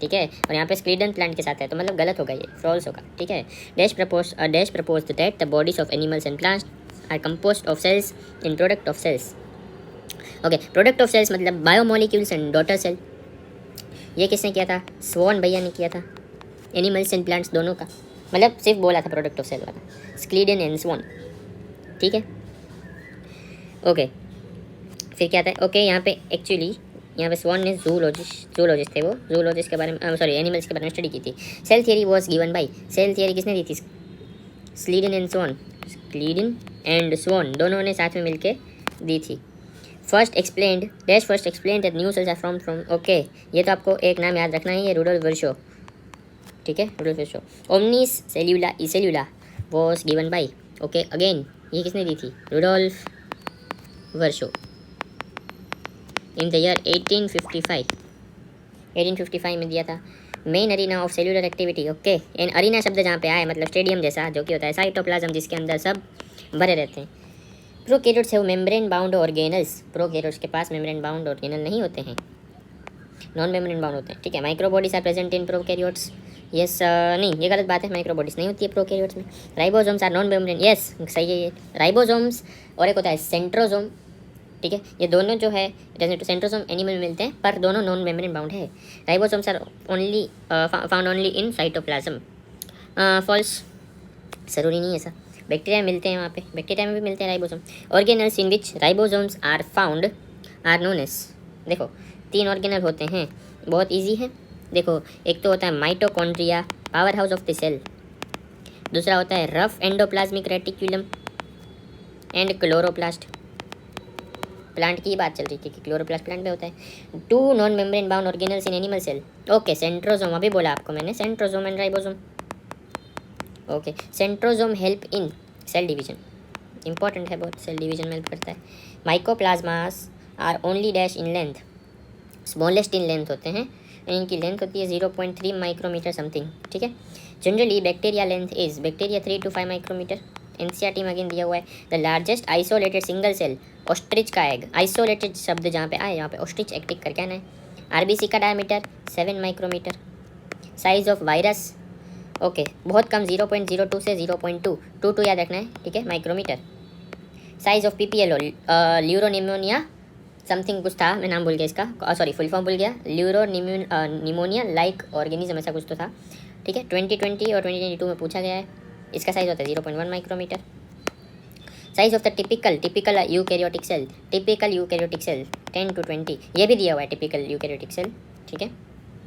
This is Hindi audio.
ठीक है, और यहाँ पे स्क्लीडन प्लांट के साथ है, तो मतलब गलत होगा, ये फॉल्स होगा। ठीक है, dash propose that the bodies of animals and plants are composed of cells in product of cells. Okay, product of cells मतलब बायोमोलिक्यूल्स एंड डॉटर सेल। ये किसने किया था? स्वॉन भैया ने किया था, एनिमल्स एंड प्लांट्स दोनों का, मतलब सिर्फ बोला था प्रोडक्ट ऑफ सेल वाला, स्क्लीडन एंड स्वॉन। ठीक है, ओके, फिर क्या था? ओके, यहाँ पे एक्चुअली यहाँ पे स्वॉन ने जूलॉजिस्ट थे वो, जूलॉजिस्ट के बारे में सॉरी एनिमल्स के बारे में स्टडी की थी। Cell theory was given by, cell theory किसने दी थी? Schleiden and Schwann, Schleiden and Schwann दोनों ने साथ में मिलके दी थी। First explained that new cells are from okay, ये तो आपको एक नाम याद रखना है, ये रुडोल्फ वर्शो। ठीक है, Rudolf Virchow. Omnis cellula e cellula was given by, okay again ये किसने दी थी? Rudolf Virchow in the year 1855 में दिया था। Main arena of cellular activity, okay, an arena शब्द जहाँ पे आए मतलब स्टेडियम जैसा, जो कि होता है साइटोप्लाज्म जिसके अंदर सब भरे रहते हैं। Prokaryotes have membrane bound organelles, prokaryotes के पास मेम्ब्रेन बाउंड ऑर्गेनल नहीं होते हैं, नॉन मेम्ब्रेन बाउंड होते हैं। ठीक है, microbodies are present in prokaryotes, yes नहीं ये गलत बात है, माइक्रोबॉडीज नहीं होती है प्रोकैरियोट्स में। Ribosomes are non membrane, yes सही है ये, राइबोसोम्स और एक होता है सेंट्रोसोम। ठीक है, ये दोनों जो है सेंट्रोसोम एनिमल में मिलते हैं पर दोनों नॉन मेम्ब्रेन बाउंड है। Ribosomes are only found only in cytoplasm, false, ज़रूरी नहीं है ऐसा, बैक्टीरिया मिलते हैं वहाँ पे, बैक्टीरिया में भी मिलते हैं ribosome. Organelles in which ribosomes are found are known as, देखो 3 ऑर्गेनल होते हैं, बहुत इजी है। देखो एक तो होता है mitochondria, power house of the cell, दूसरा होता है rough endoplasmic reticulum and chloroplast, plant की बात चल रही थी कि क्लोरोप्लास्ट प्लांट में होता है। 2 non membrane bound organelles in animal cell, okay centrosome, अभी बोला आपको मैंने centrosome and ribosome. Okay, centrosome help in cell division, important है बहुत, सेल डिवीजन में हेल्प करता है। Mycoplasmas are only dash in length, smallest in length होते हैं, इनकी लेंथ होती है 0.3 माइक्रोमीटर समथिंग। ठीक है, generally bacteria length is, bacteria 3 to 5 micrometer. NCERT में अगेन दिया हुआ है। The largest isolated single cell, ostrich का एग, आइसोलेटेड शब्द जहाँ पे आए यहाँ पे ऑस्ट्रिच एक्टिक करके आना है। आरबीसी का diameter 7 micrometer. Size of virus, okay बहुत कम 0.02 से 0.2 याद रखना है। ठीक है, micrometre. Size of PPL pleuropneumonia something कुछ था, मैं नाम भूल गया इसका, सॉरी फुल फॉर्म भूल गया, ल्यूरोनिमोनिया लाइक ऑर्गेनिज्म ऐसा कुछ तो था। ठीक है, 2020 और 2022 में पूछा गया है। इसका साइज होता है 0.1 micrometer. Size of the typical eukaryotic cell 10 to 20, ये भी दिया हुआ है टिपिकल यूकैरियोटिक सेल। ठीक है,